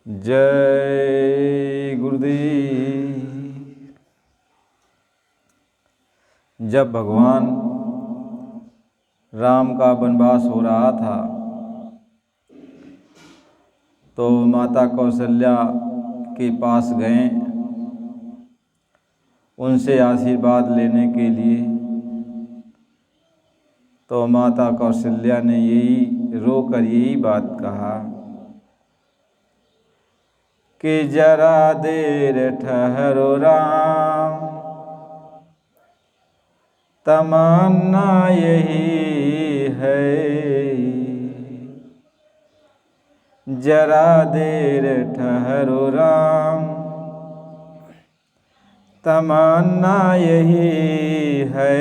जय गुरुदेव। जब भगवान राम का वनवास हो रहा था तो माता कौशल्या के पास गए उनसे आशीर्वाद लेने के लिए। तो माता कौशल्या ने रोकर यही बात कहा कि जरा देर ठहरो राम, तमन्ना यही है। जरा देर ठहरो राम, तमन्ना यही है।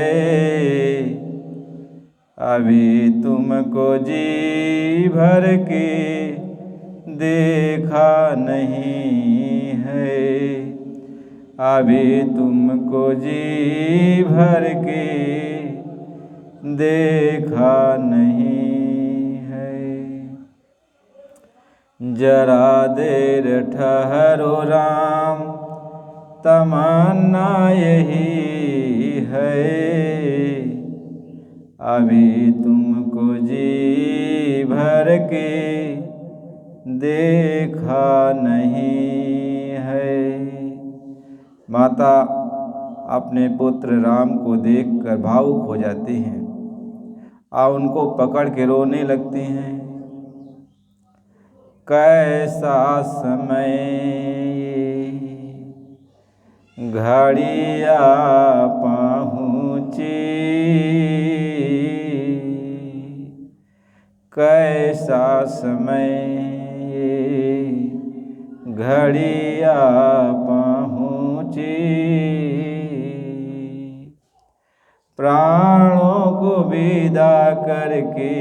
अभी तुमको जी भर के देखा नहीं है। अभी तुमको जी भर के देखा नहीं है। जरा देर ठहरो राम, तमन्ना यही है। अभी तुमको जी भर के देखा नहीं है। माता अपने पुत्र राम को देखकर भावुक हो जाती हैं और उनको पकड़ के रोने लगती हैं। कैसा समय घड़िया पहुँची, कैसा समय घड़िया पहुँची। प्राणों को विदा करके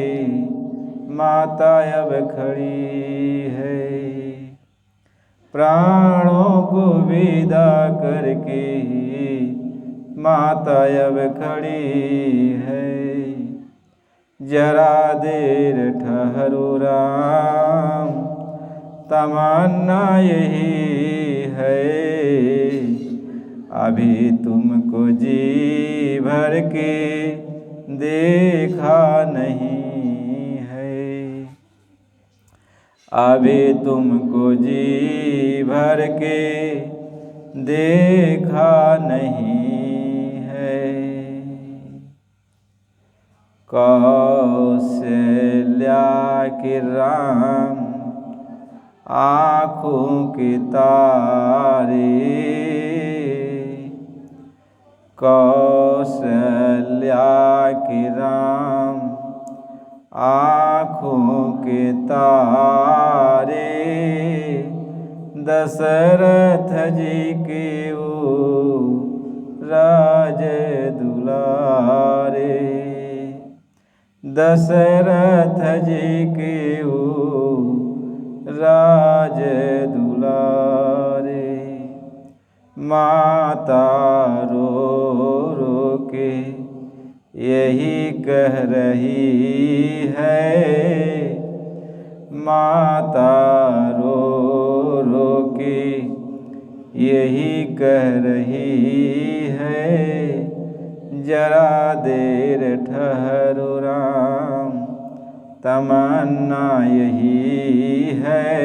माता अब खड़ी है। प्राणों को विदा करके माता अब खड़ी है। जरा देर ठहरो राम, तमन्ना यही है। अभी तुमको जी भर के देखा नहीं है। अभी तुमको जी भर के देखा नहीं है। कौशल्या के राम आँखों के तारे, कौशल्या के राम आँखों के तारे। दशरथ जी के वो राज दुलारे, दशरथ जी के वो राज दुलारे। माता रो रो के यही कह रही है। माता रो रो के यही कह रही है। जरा देर ठहरो राम, तमन्ना यही है।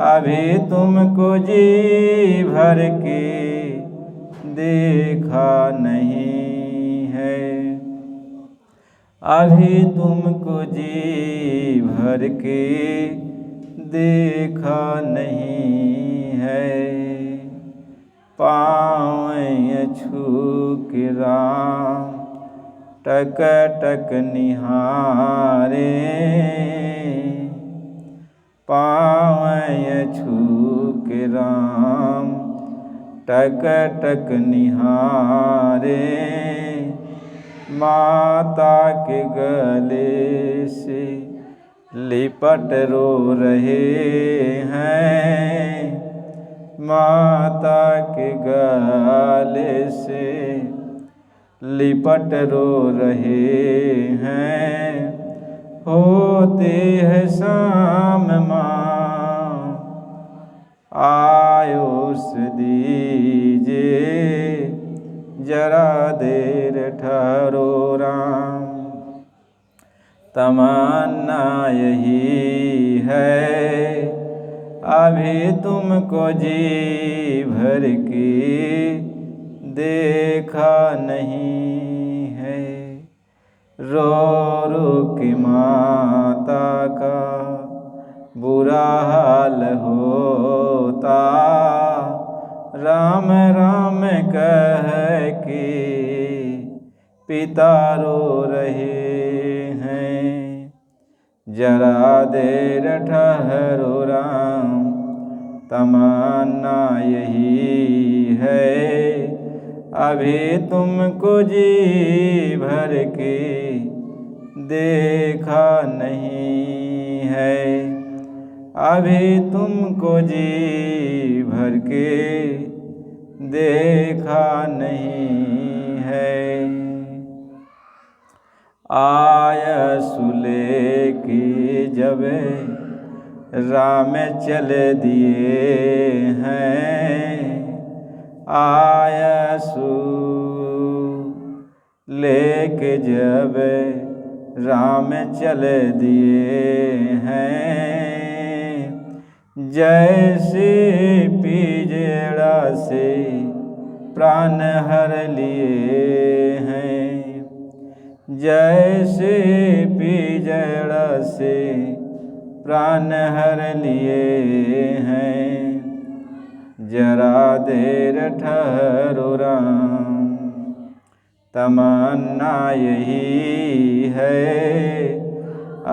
अभी तुमको जी भर के देखा नहीं है। अभी तुमको जी भर के देखा नहीं है। पाँव छू के राम टक टक निहारे। पाँव छू के राम टक टक निहारे। माता के गले से लिपट रो रहे हैं। माता के गले से लिपट रो रहे हैं। होते है शाम माँ तमन्ना यही है, अभी तुमको जी भर के देखा नहीं है। रो रो के माता का बुरा हाल होता, राम राम कह के पिता रो रहे हैं। जरा देर ठहरो राम, तमन्ना यही है, अभी तुमको जी भर के देखा नहीं है। अभी तुमको जी भर के देखा नहीं है। आयसुले के जब राम चल दिए हैं, आयसु लेके जब राम चल दिए हैं, जैसे पिंजड़ा से प्राण हर लिए हैं, जैसे पिंजड़ा से प्राण हर लिए हैं। जरा देर ठहरो राम, तमन्ना यही है,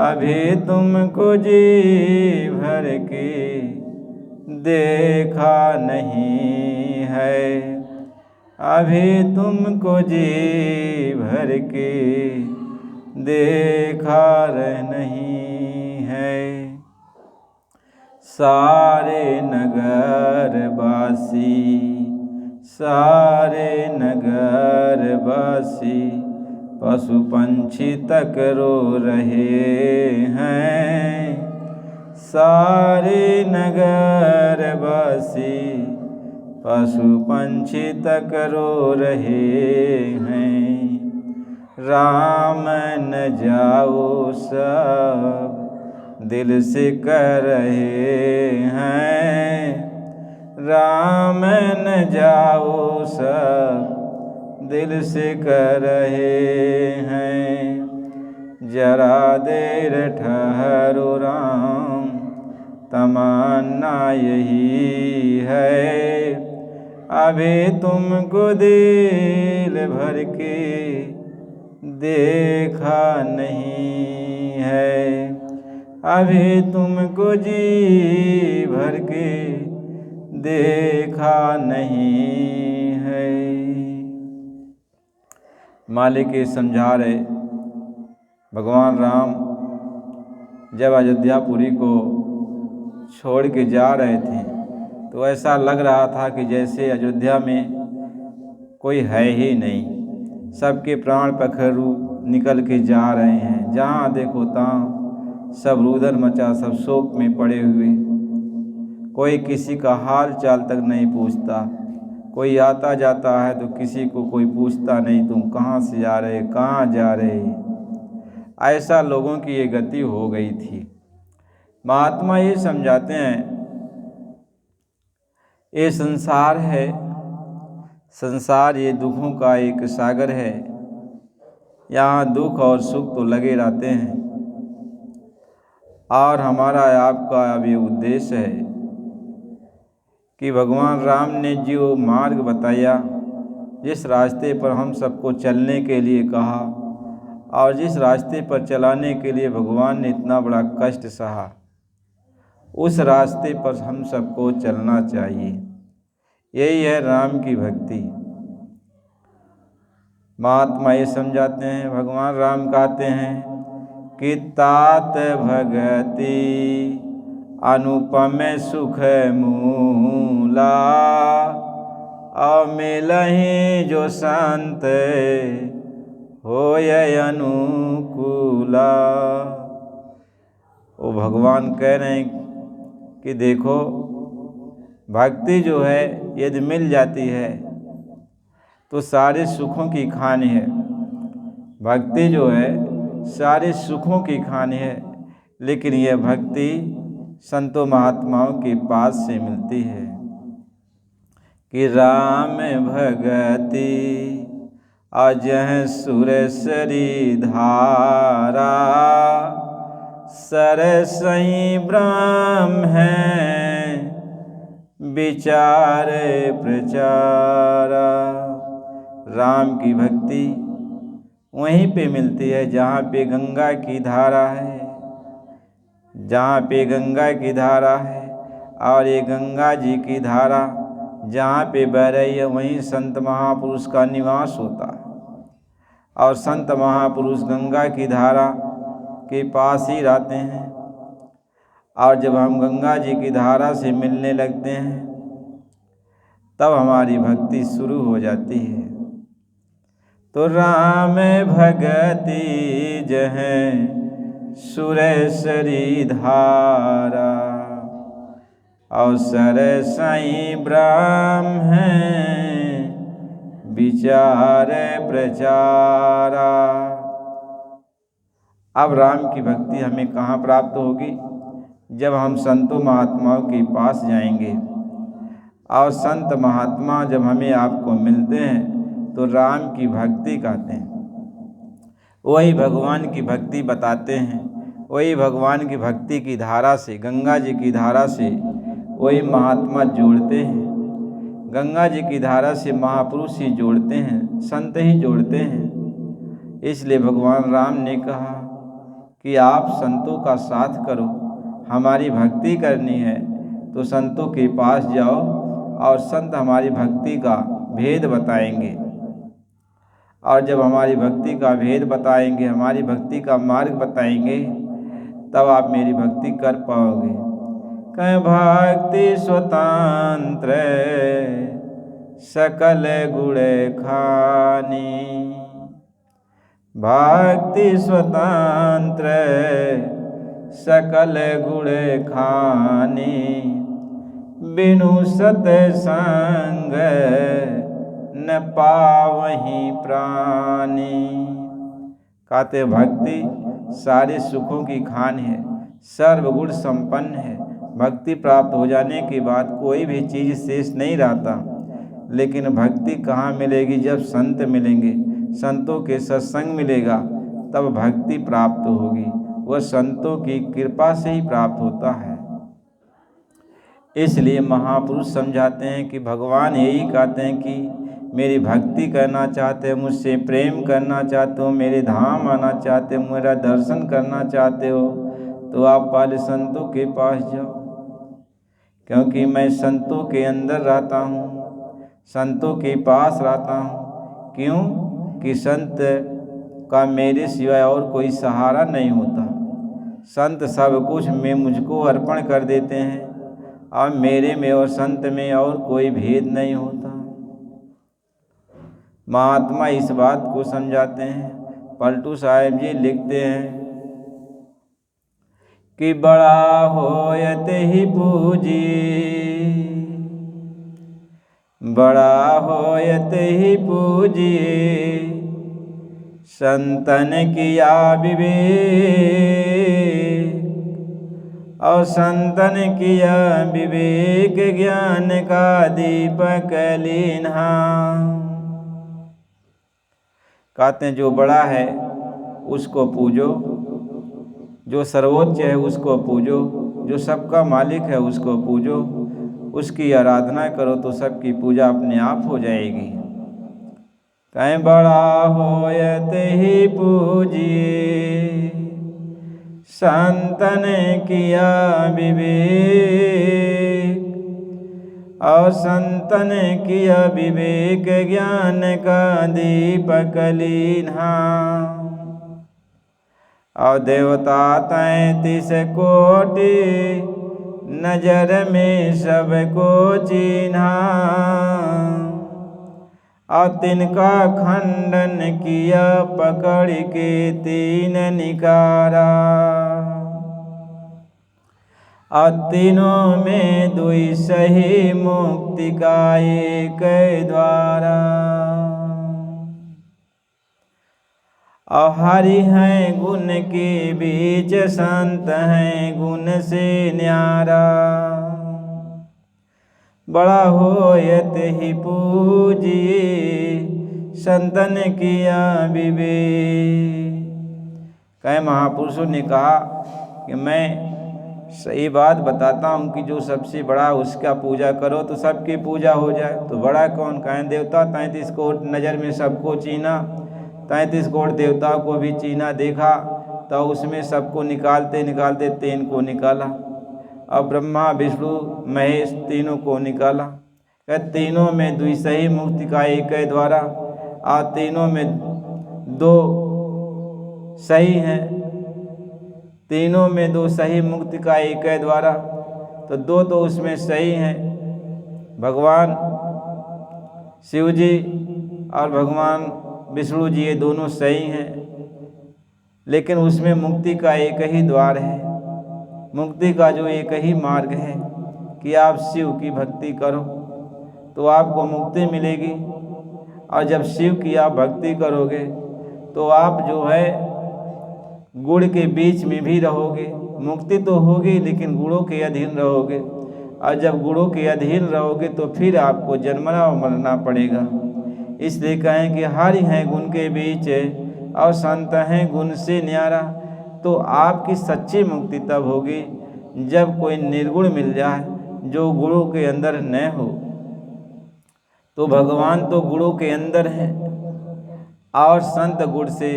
अभी तुमको जी भर के देखा नहीं है। अभी तुमको जी भर के देखा नहीं है। सारे नगर वासी, सारे नगर वासी पशु पंछी तक रो रहे हैं। सारे नगर वासी पशु पंछी तक रो रहे हैं। राम न जाओ सब दिल से कह रहे हैं, राम न जाओ सब दिल से कह रहे हैं। जरा देर ठहरो राम, तमन्ना यही है, अभी तुमको दिल भर के देखा नहीं है। अभी तुमको जी भर के देखा नहीं है। मालिक ये समझा रहे, भगवान राम जब अयोध्यापुरी को छोड़ के जा रहे थे तो ऐसा लग रहा था कि जैसे अयोध्या में कोई है ही नहीं, सबके प्राण पखेरु निकल के जा रहे हैं। जहाँ देखो तहाँ सब रुदन मचा, सब शोक में पड़े हुए, कोई किसी का हाल चाल तक नहीं पूछता। कोई आता जाता है तो किसी को कोई पूछता नहीं, तुम कहाँ से जा रहे, कहाँ जा रहे। ऐसा लोगों की ये गति हो गई थी। महात्मा ये समझाते हैं, ये संसार है, संसार ये दुखों का एक सागर है। यहाँ दुख और सुख तो लगे रहते हैं, और हमारा आपका अब ये उद्देश्य है कि भगवान राम ने जो मार्ग बताया, जिस रास्ते पर हम सबको चलने के लिए कहा, और जिस रास्ते पर चलाने के लिए भगवान ने इतना बड़ा कष्ट सहा, उस रास्ते पर हम सबको चलना चाहिए। यही है राम की भक्ति। महात्मा ये समझाते हैं, भगवान राम कहते हैं कि तात भगति अनुपम सुख मूला, अमिलहि जो संत होय अनुकूला। वो भगवान कह रहे हैं कि देखो, भक्ति जो है यदि मिल जाती है तो सारे सुखों की खान है। भक्ति जो है सारे सुखों की खान है, लेकिन यह भक्ति संतों महात्माओं के पास से मिलती है कि राम भगति अजह सुरसरी धारा, सरसई ब्रह्म है विचार प्रचारा। राम की भक्ति वहीं पे मिलती है जहाँ पे गंगा की धारा है, जहाँ पे गंगा की धारा है। और ये गंगा जी की धारा जहाँ पे बह रही है वहीं संत महापुरुष का निवास होता है। और संत महापुरुष गंगा की धारा के पास ही रहते हैं। और जब हम गंगा जी की धारा से मिलने लगते हैं तब हमारी भक्ति शुरू हो जाती है। तो राम भगति जह सुरेश्वरी धारा, अवसर साई ब्रह्म है विचार प्रचारा। अब राम की भक्ति हमें कहाँ प्राप्त होगी? जब हम संतों महात्माओं के पास जाएंगे और संत महात्मा जब हमें आपको मिलते हैं तो राम की भक्ति कहते हैं, वही भगवान की भक्ति बताते हैं। वही भगवान की भक्ति की धारा से, गंगा जी की धारा से वही महात्मा जोड़ते हैं। गंगा जी की धारा से महापुरुष ही जोड़ते हैं, संत ही जोड़ते हैं। इसलिए भगवान राम ने कहा कि आप संतों का साथ करो, हमारी भक्ति करनी है तो संतों के पास जाओ और संत हमारी भक्ति का भेद बताएंगे। और जब हमारी भक्ति का भेद बताएंगे, हमारी भक्ति का मार्ग बताएंगे, तब आप मेरी भक्ति कर पाओगे। कह भक्ति स्वतंत्र सकल गुण खानी, भक्ति स्वतंत्र सकल गुण खानी, बिनु सत्संग न पावहीं प्राणी। कहते भक्ति सारे सुखों की खान है, सर्वगुण संपन्न है। भक्ति प्राप्त हो जाने के बाद कोई भी चीज़ शेष नहीं रहता। लेकिन भक्ति कहाँ मिलेगी? जब संत मिलेंगे, संतों के सत्संग मिलेगा तब भक्ति प्राप्त होगी। वह संतों की कृपा से ही प्राप्त होता है। इसलिए महापुरुष समझाते हैं कि भगवान यही कहते हैं कि मेरी भक्ति करना चाहते हो, मुझसे प्रेम करना चाहते हो, मेरे धाम आना चाहते हो, मेरा दर्शन करना चाहते हो, तो आप पहले संतों के पास जाओ। क्योंकि मैं संतों के अंदर रहता हूँ, संतों के पास रहता हूँ। क्यों? कि संत का मेरे सिवाय और कोई सहारा नहीं होता। संत सब कुछ में मुझको अर्पण कर देते हैं और मेरे में और संत में और कोई भेद नहीं होता। महात्मा इस बात को समझाते हैं। पलटू साहेब जी लिखते हैं कि बड़ा होयत ही पूजी, बड़ा होयत ही पूजी, संतन किया विवेक, और संतन किया विवेक, ज्ञान का दीपक लीन्हा। कहते हैं जो बड़ा है उसको पूजो, जो सर्वोच्च है उसको पूजो, जो सबका मालिक है उसको पूजो, उसकी आराधना करो तो सबकी पूजा अपने आप हो जाएगी। कहीं बड़ा होयत ही पूजिए, संतन किया विवेक, और संतन किया विवेक, ज्ञान का दीपक लीन्हा। और देवता 33 कोटि, नजर में सबको चिन्हा, और तिनका खंडन किया पकड़ के 3 निकारा। और तीनों में 2 सही, मुक्ति का एक द्वारा। और हरि हैं गुण के बीच, संत हैं गुण से न्यारा। बड़ा होयत ही पूजिए, संतन किया विवेक। कई महापुरुषों ने कहा कि मैं सही बात बताता हूँ कि जो सबसे बड़ा उसका पूजा करो तो सबकी पूजा हो जाए। तो बड़ा कौन? कहें देवता 33 कोट नज़र में सबको चीना, 33 कोट देवताओं को भी चीना देखा, तो उसमें सबको निकालते निकालते 3 को निकाला। अब ब्रह्मा विष्णु महेश तीनों को निकाला। तीनों में द्विसही मुक्ति का एक है द्वारा, और तीनों में 2 सही हैं। तीनों में 2 सही मुक्ति का एक है द्वारा, तो 2 तो उसमें सही हैं। भगवान शिव जी और भगवान विष्णु जी, ये दोनों सही हैं। लेकिन उसमें मुक्ति का एक ही द्वार है, मुक्ति का जो एक ही मार्ग है कि आप शिव की भक्ति करो तो आपको मुक्ति मिलेगी। और जब शिव की आप भक्ति करोगे तो आप जो है गुण के बीच में भी रहोगे। मुक्ति तो होगी लेकिन गुणों के अधीन रहोगे, और जब गुणों के अधीन रहोगे तो फिर आपको जन्मना और मरना पड़ेगा। इसलिए कहें कि हरि हैं गुण के बीच, और संत हैं गुण से न्यारा। तो आपकी सच्ची मुक्ति तब होगी जब कोई निर्गुण मिल जाए जो गुणों के अंदर न हो। तो भगवान तो गुणों के अंदर हैं और संत गुण से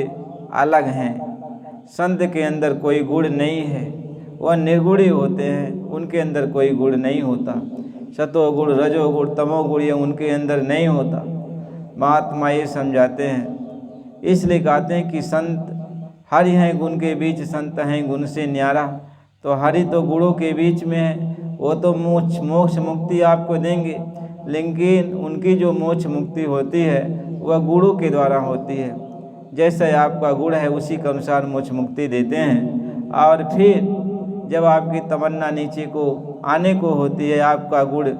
अलग हैं। संत के अंदर कोई गुण नहीं है, वह निर्गुणी होते हैं, उनके अंदर कोई गुण नहीं होता। सतोगुण रजोगुण तमोगुण ये उनके अंदर नहीं होता। महात्मा ये समझाते हैं। इसलिए कहते हैं कि संत हरि हैं गुण के बीच, संत हैं गुण से न्यारा। तो हरि तो गुणों के बीच में है, वो तो मोक्ष मुक्ति आपको देंगे, लेकिन उनकी जो मोक्ष मुक्ति होती है वह गुणों के द्वारा होती है। जैसे आपका गुण है उसी के अनुसार मोक्ष मुक्ति देते हैं। और फिर जब आपकी तमन्ना नीचे को आने को होती है, आपका गुण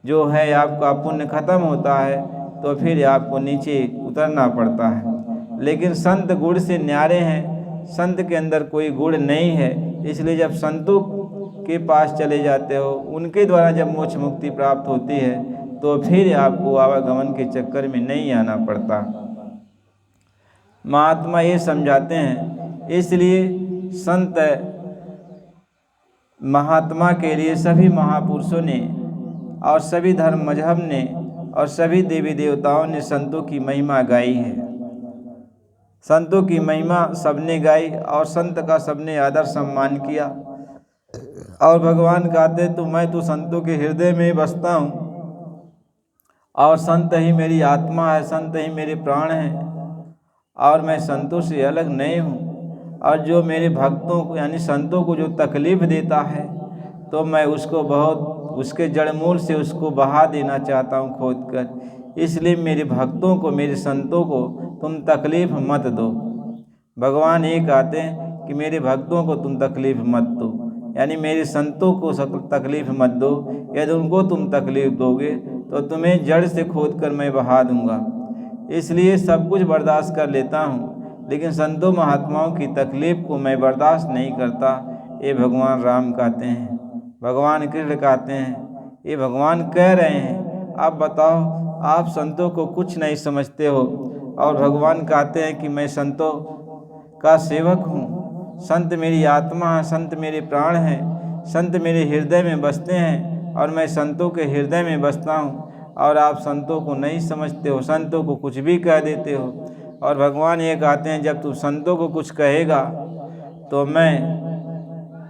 जो है आपका पुण्य खत्म होता है, तो फिर आपको नीचे उतरना पड़ता है। लेकिन संत गुण से न्यारे हैं, संत के अंदर कोई गुण नहीं है। इसलिए जब संतों के पास चले जाते हो, उनके द्वारा जब मोक्ष मुक्ति प्राप्त होती है, तो फिर आपको आवागमन के चक्कर में नहीं आना पड़ता। महात्मा ये समझाते हैं। इसलिए संत महात्मा के लिए सभी महापुरुषों ने और सभी धर्म मजहब ने और सभी देवी देवताओं ने संतों की महिमा गाई है। संतों की महिमा सबने गाई और संत का सबने आदर सम्मान किया। और भगवान कहते तो मैं तो संतों के हृदय में बसता हूँ, और संत ही मेरी आत्मा है, संत ही मेरे प्राण हैं, और मैं संतों से अलग नहीं हूँ। और जो मेरे भक्तों को यानी संतों को जो तकलीफ़ देता है, तो मैं उसको बहुत उसके जड़ मूल से उसको बहा देना चाहता हूँ खोद कर। इसलिए मेरे भक्तों को, मेरे संतों को तुम तकलीफ़ मत दो। भगवान ये कहते हैं कि मेरे भक्तों को तुम तकलीफ़ मत दो, यानी मेरे संतों को तकलीफ़ मत दो। यदि उनको तुम तकलीफ़ दोगे तो तुम्हें जड़ से खोद कर मैं बहा दूँगा। इसलिए सब कुछ बर्दाश्त कर लेता हूँ, लेकिन संतों महात्माओं की तकलीफ़ को मैं बर्दाश्त नहीं करता। ये भगवान राम कहते हैं, भगवान कृष्ण कहते हैं, ये भगवान कह रहे हैं। आप बताओ, आप संतों को कुछ नहीं समझते हो, और भगवान कहते हैं कि मैं संतों का सेवक हूँ। संत मेरी आत्मा है, संत मेरे प्राण हैं, संत मेरे हृदय में बसते हैं, और मैं संतों के हृदय में बसता हूँ। और आप संतों को नहीं समझते हो, संतों को कुछ भी कह देते हो। और भगवान ये कहते हैं जब तू संतों को कुछ कहेगा तो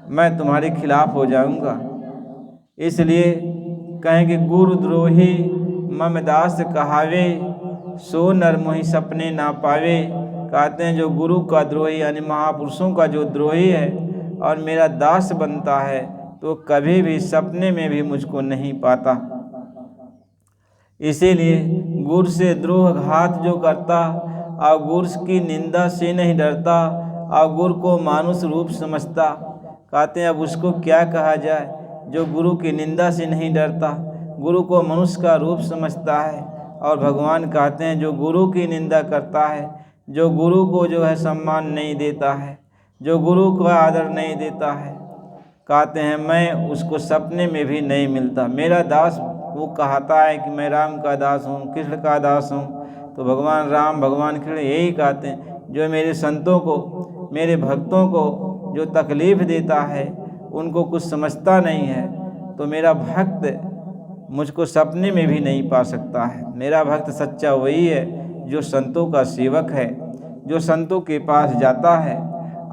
मैं तुम्हारे खिलाफ हो जाऊंगा। इसलिए कहें कि गुरुद्रोही मम दास कहावे, सो नर मोहि सपने ना पावे। कहते हैं जो गुरु का द्रोही यानी महापुरुषों का जो द्रोही है और मेरा दास बनता है, तो कभी भी सपने में भी मुझको नहीं पाता। इसीलिए गुरु से द्रोह घात जो करता, और गुरु की निंदा से नहीं डरता, और गुरु को मानुष रूप समझता, कहते हैं अब उसको क्या कहा जाए जो गुरु की निंदा से नहीं डरता, गुरु को मनुष्य का रूप समझता है। और भगवान कहते हैं जो गुरु की निंदा करता है, जो गुरु को जो है सम्मान नहीं देता है, जो गुरु को आदर नहीं देता है, कहते हैं मैं उसको सपने में भी नहीं मिलता। मेरा दास वो कहता है कि मैं राम का दास हूँ, कृष्ण का दास हूँ। तो भगवान राम भगवान कृष्ण यही कहते हैं, जो मेरे संतों को, मेरे भक्तों को जो तकलीफ़ देता है, उनको कुछ समझता नहीं है, तो मेरा भक्त मुझको सपने में भी नहीं पा सकता है। मेरा भक्त सच्चा वही है जो संतों का सेवक है, जो संतों के पास जाता है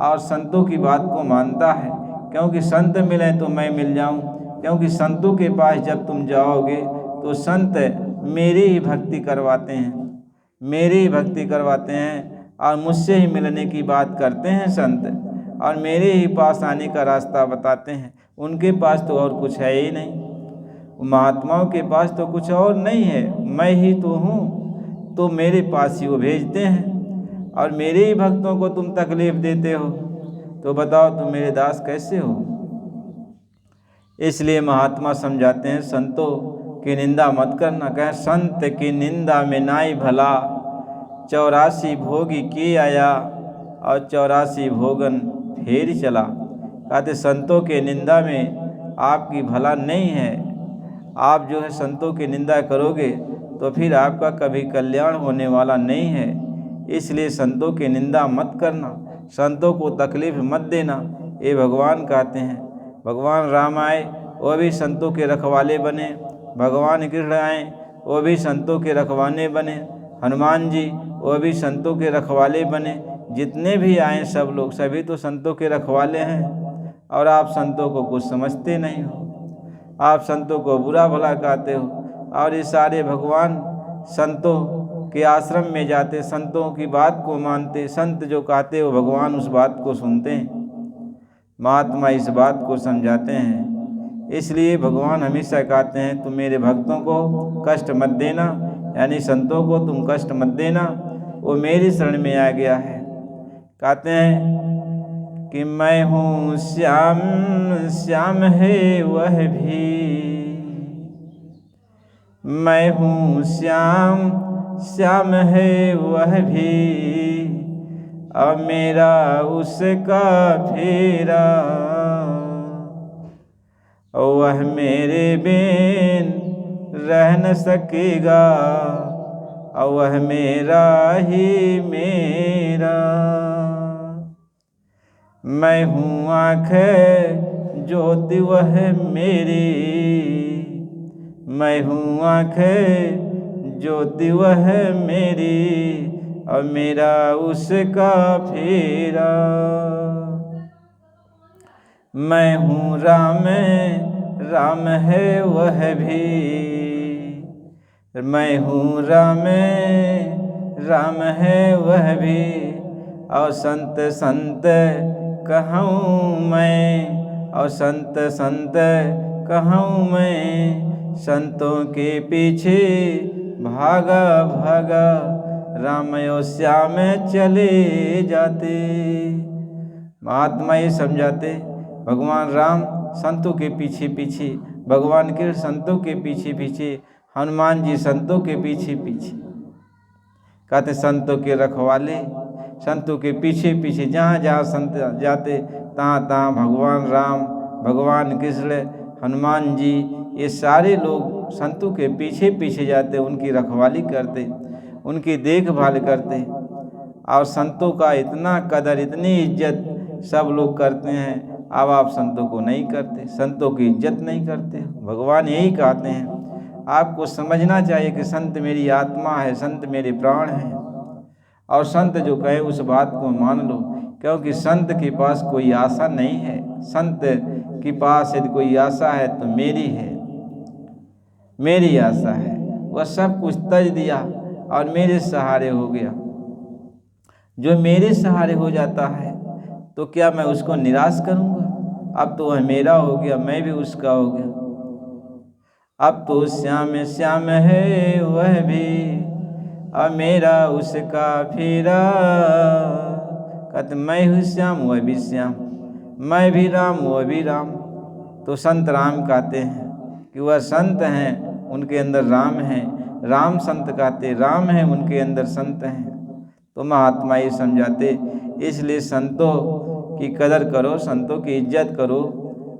और संतों की बात को मानता है। क्योंकि संत मिले तो मैं मिल जाऊं, क्योंकि संतों के पास जब तुम जाओगे तो संत मेरी ही भक्ति करवाते हैं, मेरी ही भक्ति करवाते हैं और मुझसे ही मिलने की बात करते हैं संत, और मेरे ही पास आने का रास्ता बताते हैं। उनके पास तो और कुछ है ही नहीं, महात्माओं के पास तो कुछ और नहीं है, मैं ही तो हूँ। तो मेरे पास ही वो भेजते हैं और मेरे ही भक्तों को तुम तकलीफ़ देते हो, तो बताओ तुम मेरे दास कैसे हो। इसलिए महात्मा समझाते हैं संतों की निंदा मत करना। कहें संत की निंदा में नाई भला, 84 भोगी की आया और 84 भोगन फेर चला। कहते संतों के निंदा में आपकी भला नहीं है, आप जो है संतों की निंदा करोगे तो फिर आपका कभी कल्याण होने वाला नहीं है। इसलिए संतों की निंदा मत करना, संतों को तकलीफ़ मत देना, ये भगवान कहते हैं। भगवान राम आए वो भी संतों के रखवाले बने, भगवान कृष्ण आए वो भी संतों के रखवाले बने, हनुमान जी वो भी संतों के रखवाले बने। जितने भी आए सब लोग सभी तो संतों के रखवाले हैं, और आप संतों को कुछ समझते नहीं हो, आप संतों को बुरा भला कहते हो। और ये सारे भगवान संतों के आश्रम में जाते, संतों की बात को मानते, संत जो कहते हो भगवान उस बात को सुनते हैं, महात्मा इस बात को समझाते हैं। इसलिए भगवान हमेशा कहते हैं तुम मेरे भक्तों को कष्ट मत देना, यानी संतों को तुम कष्ट मत देना, वो मेरी शरण में आ गया है। कहते हैं कि मैं हूँ श्याम श्याम है वह भी, मैं हूँ श्याम श्याम है वह भी, अब मेरा उसका फेरा, वह मेरे बिन रह न सकेगा, वह मेरा ही मेरा। मैं हूँ आँखें ज्योति वह मेरी, मैं हूँ आँखें ज्योति वह मेरी, और मेरा उसका फेरा। मैं हूँ राम राम है वह भी, मैं हूँ राम राम है वह भी, और संत संत कहूँ मैं, और संत संत कहूँ मैं, संतों के पीछे भागा भागा, राम और श्याम चले जाते। महात्मा ये समझाते भगवान राम संतों के पीछे पीछे, भगवान कृष्ण संतों के पीछे पीछे, हनुमान जी संतों के पीछे पीछे। कहते संतों के रखवाले, संतों के पीछे पीछे जहाँ जहाँ संत जाते तहाँ तहाँ भगवान राम, भगवान कृष्ण, हनुमान जी, ये सारे लोग संतों के पीछे पीछे जाते, उनकी रखवाली करते, उनकी देखभाल करते। और संतों का इतना कदर, इतनी इज्जत सब लोग करते हैं। अब आप संतों को नहीं करते, संतों की इज्जत नहीं करते। भगवान यही कहते हैं, आपको समझना चाहिए कि संत मेरी आत्मा है, संत मेरे प्राण हैं, और संत जो कहे उस बात को मान लो। क्योंकि संत के पास कोई आशा नहीं है, संत के पास यदि कोई आशा है तो मेरी है, मेरी आशा है। वह सब कुछ तज दिया और मेरे सहारे हो गया। जो मेरे सहारे हो जाता है तो क्या मैं उसको निराश करूँगा? अब तो वह मेरा हो गया, मैं भी उसका हो गया। अब तो श्याम श्याम है वह भी, अब मेरा उसका फेरा। कहते मैं हूँ श्याम वह भी श्याम, मैं भी राम वह भी राम। तो संत राम कहते हैं कि वह संत हैं, उनके अंदर राम है। राम संत कहते राम है, उनके अंदर संत हैं। तो महात्मा ये समझाते, इसलिए संतों की कदर करो, संतों की इज्जत करो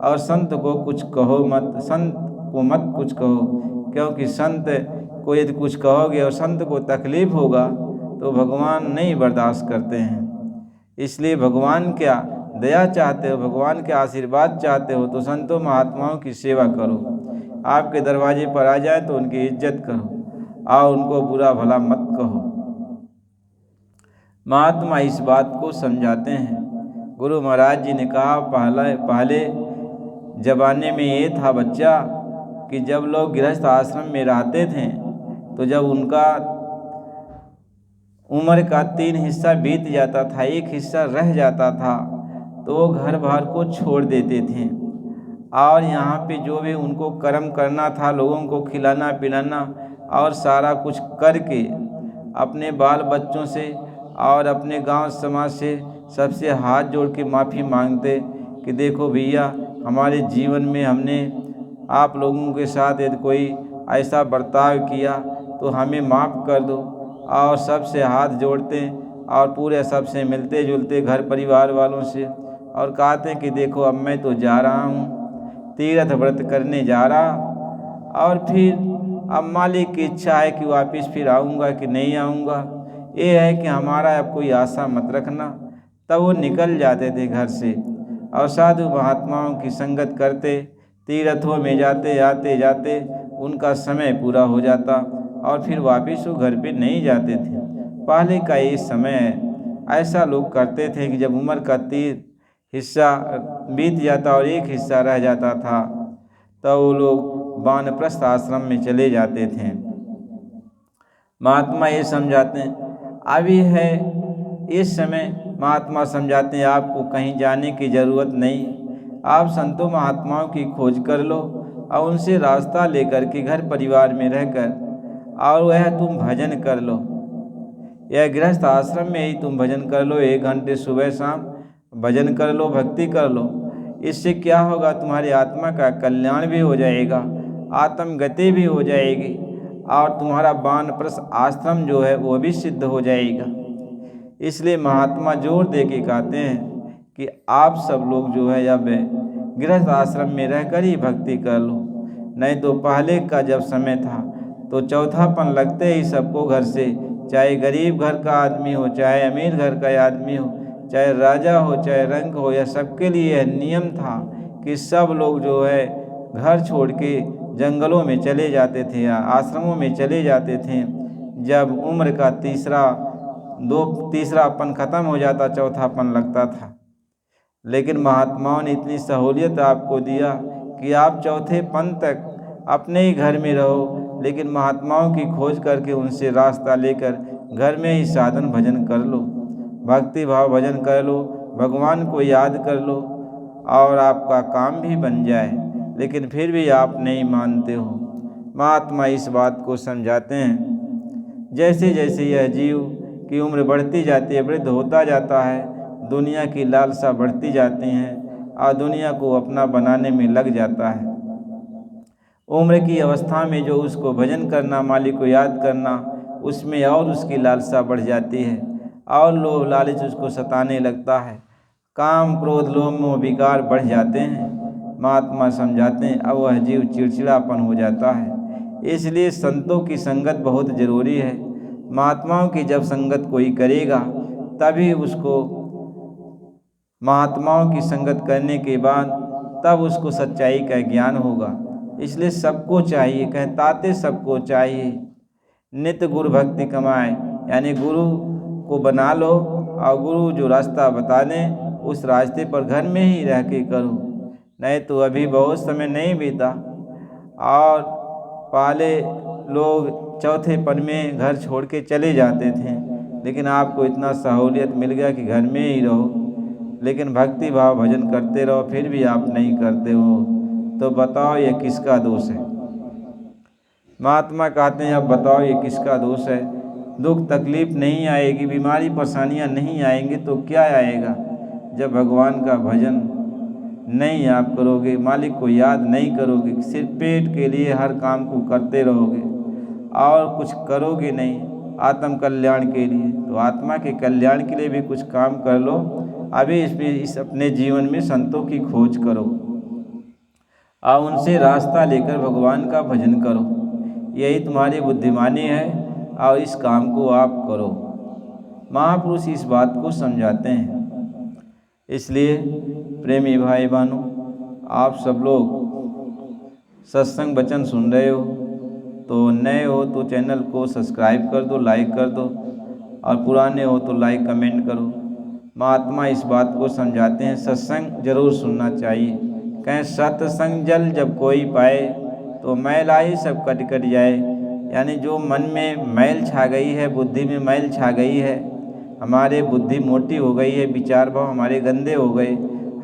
और संत को कुछ कहो मत, संत को मत कुछ कहो, क्योंकि संत को यदि कुछ कहोगे और संत को तकलीफ होगा तो भगवान नहीं बर्दाश्त करते हैं। इसलिए भगवान क्या दया चाहते हो, भगवान के आशीर्वाद चाहते हो तो संतों महात्माओं की सेवा करो। आपके दरवाजे पर आ जाए तो उनकी इज्जत करो और उनको बुरा भला मत कहो। महात्मा इस बात को समझाते हैं। गुरु महाराज जी ने कहा, पहले ज़माने में ये था बच्चा कि जब लोग गृहस्थ आश्रम में रहते थे तो जब उनका उम्र का 3 हिस्सा बीत जाता था, 1 हिस्सा रह जाता था तो वो घर बार को छोड़ देते थे और यहाँ पे जो भी उनको कर्म करना था, लोगों को खिलाना पिलाना और सारा कुछ करके अपने बाल बच्चों से और अपने गांव समाज से सबसे हाथ जोड़ के माफ़ी मांगते कि देखो भैया, हमारे जीवन में हमने आप लोगों के साथ यदि कोई ऐसा बर्ताव किया तो हमें माफ़ कर दो। और सबसे हाथ जोड़ते और पूरे सबसे मिलते जुलते घर परिवार वालों से और कहते कि देखो अब मैं तो जा रहा हूँ, तीर्थ व्रत करने जा रहा, और फिर अब मालिक की इच्छा है कि वापस फिर आऊँगा कि नहीं आऊँगा, ये है कि हमारा अब कोई आशा मत रखना। तब वो निकल जाते थे घर से और साधु महात्माओं की संगत करते, तीर्थों में जाते आते जाते उनका समय पूरा हो जाता और फिर वापस वो घर पे नहीं जाते थे। पहले का ये समय ऐसा लोग करते थे कि जब उम्र का 3 हिस्सा बीत जाता और 1 हिस्सा रह जाता था तो वो लोग वानप्रस्थ आश्रम में चले जाते थे। महात्मा ये समझाते हैं, अभी है इस समय महात्मा समझाते हैं आपको कहीं जाने की ज़रूरत नहीं, आप संतों महात्माओं की खोज कर लो और उनसे रास्ता लेकर के घर परिवार में रहकर और वह तुम भजन कर लो। यह गृहस्थ आश्रम में ही तुम भजन कर लो, 1 घंटे सुबह शाम भजन कर लो, भक्ति कर लो। इससे क्या होगा, तुम्हारी आत्मा का कल्याण भी हो जाएगा, आत्मगति भी हो जाएगी और तुम्हारा वानप्रस्थ आश्रम जो है वो भी सिद्ध हो जाएगा। इसलिए महात्मा जोर दे के कहते हैं कि आप सब लोग जो है अब गृहस्थ आश्रम में रहकर ही भक्ति कर लो। नहीं तो पहले का जब समय था तो चौथापन लगते ही सबको घर से, चाहे गरीब घर का आदमी हो, चाहे अमीर घर का आदमी हो, चाहे राजा हो, चाहे रंक हो, या सबके लिए यह नियम था कि सब लोग जो है घर छोड़ के जंगलों में चले जाते थे या आश्रमों में चले जाते थे। जब उम्र का तीसरापन ख़त्म हो जाता, चौथापन लगता था। लेकिन महात्माओं ने इतनी सहूलियत आपको दिया कि आप चौथेपन तक अपने ही घर में रहो, लेकिन महात्माओं की खोज करके उनसे रास्ता लेकर घर में ही साधन भजन कर लो, भक्ति भाव भजन कर लो, भगवान को याद कर लो और आपका काम भी बन जाए। लेकिन फिर भी आप नहीं मानते हो। महात्मा इस बात को समझाते हैं, जैसे जैसे यह जीव की उम्र बढ़ती जाती है, वृद्ध होता जाता है, दुनिया की लालसा बढ़ती जाती हैं और दुनिया को अपना बनाने में लग जाता है। उम्र की अवस्था में जो उसको भजन करना, मालिक को याद करना, उसमें और उसकी लालसा बढ़ जाती है और लोभ लालच उसको सताने लगता है, काम क्रोध लोभ मोह विकार बढ़ जाते हैं। महात्मा समझाते हैं अब वह जीव चिड़चिड़ापन हो जाता है। इसलिए संतों की संगत बहुत ज़रूरी है। महात्माओं की जब संगत कोई करेगा तभी उसको, महात्माओं की संगत करने के बाद तब उसको सच्चाई का ज्ञान होगा। इसलिए सबको चाहिए, कहताते सबको चाहिए, नित्य गुरु भक्ति कमाए, यानी गुरु को बना लो और गुरु जो रास्ता बता दें उस रास्ते पर घर में ही रह के करो। नहीं तो अभी बहुत समय नहीं बीता और पहले लोग चौथेपन में घर छोड़ के चले जाते थे, लेकिन आपको इतना सहूलियत मिल गया कि घर में ही रहो, लेकिन भक्ति भाव भजन करते रहो, फिर भी आप नहीं करते हो, तो बताओ ये किसका दोष है। महात्मा कहते हैं अब बताओ ये किसका दोष है। दुख तकलीफ नहीं आएगी, बीमारी परेशानियां नहीं आएंगी तो क्या आएगा, जब भगवान का भजन नहीं आप करोगे, मालिक को याद नहीं करोगे, सिर्फ पेट के लिए हर काम को करते रहोगे और कुछ करोगे नहीं आत्म कल्याण के लिए, तो आत्मा के कल्याण के लिए भी कुछ काम कर लो। अभी इस अपने जीवन में संतों की खोज करो और उनसे रास्ता लेकर भगवान का भजन करो। यही तुम्हारी बुद्धिमानी है और इस काम को आप करो। महापुरुष इस बात को समझाते हैं। इसलिए प्रेमी भाई बहनों, आप सब लोग सत्संग वचन सुन रहे हो तो नए हो तो चैनल को सब्सक्राइब कर दो, लाइक कर दो, और पुराने हो तो लाइक कमेंट करो। महात्मा इस बात को समझाते हैं, सत्संग जरूर सुनना चाहिए। कहें सत्संग जल जब कोई पाए तो मैलाई सब कट कट जाए। यानी जो मन में मैल छा गई है, बुद्धि में मैल छा गई है, हमारे बुद्धि मोटी हो गई है, विचार भाव हमारे गंदे हो गए,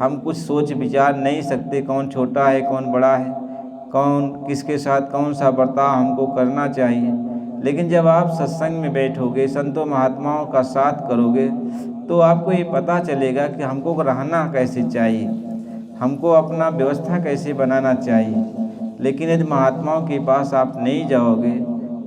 हम कुछ सोच विचार नहीं सकते, कौन छोटा है कौन बड़ा है, कौन किसके साथ कौन सा बर्ताव हमको करना चाहिए। लेकिन जब आप सत्संग में बैठोगे, संतों महात्माओं का साथ करोगे, तो आपको ये पता चलेगा कि हमको रहना कैसे चाहिए, हमको अपना व्यवस्था कैसे बनाना चाहिए। लेकिन यदि महात्माओं के पास आप नहीं जाओगे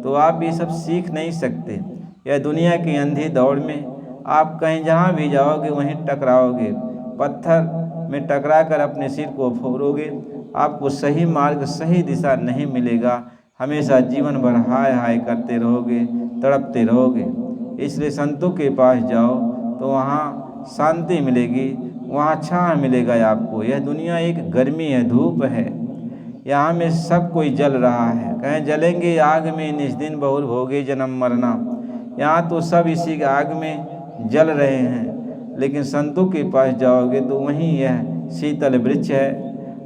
तो आप ये सब सीख नहीं सकते। यह दुनिया की अंधी दौड़ में आप कहीं जहाँ भी जाओगे वहीं टकराओगे, पत्थर में टकरा कर अपने सिर को फोड़ोगे। आपको सही मार्ग, सही दिशा नहीं मिलेगा। हमेशा जीवन भर हाय हाय करते रहोगे, तड़पते रहोगे। इसलिए संतों के पास जाओ तो वहाँ शांति मिलेगी, वहाँ छाँव मिलेगा आपको। यह दुनिया एक गर्मी है, धूप है, यहाँ में सब कोई जल रहा है। कहें जलेंगे आग में निज दिन बहुर भोगे जन्म मरना। यहाँ तो सब इसी आग में जल रहे हैं। लेकिन संतों के पास जाओगे तो वहीं यह शीतल वृक्ष है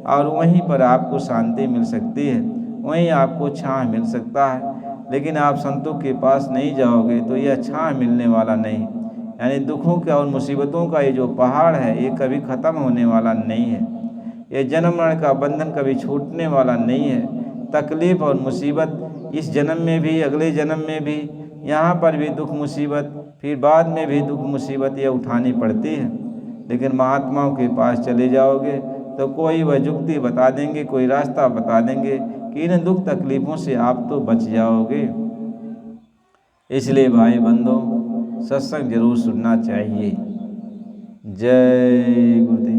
और वहीं पर आपको शांति मिल सकती है, वहीं आपको छाँव मिल सकता है। लेकिन आप संतों के पास नहीं जाओगे तो यह छाँव मिलने वाला नहीं। यानी दुखों का और मुसीबतों का ये जो पहाड़ है ये कभी ख़त्म होने वाला नहीं है। ये जन्म मरण का बंधन कभी छूटने वाला नहीं है। तकलीफ़ और मुसीबत इस जन्म में भी, अगले जन्म में भी, यहाँ पर भी दुख मुसीबत, फिर बाद में भी दुख मुसीबत ये उठानी पड़ती है। लेकिन महात्माओं के पास चले जाओगे तो कोई वह जुक्ति बता देंगे, कोई रास्ता बता देंगे कि इन दुख तकलीफ़ों से आप तो बच जाओगे। इसलिए भाई बंधुओं, सत्संग जरूर सुनना चाहिए। जय गुरुदेव।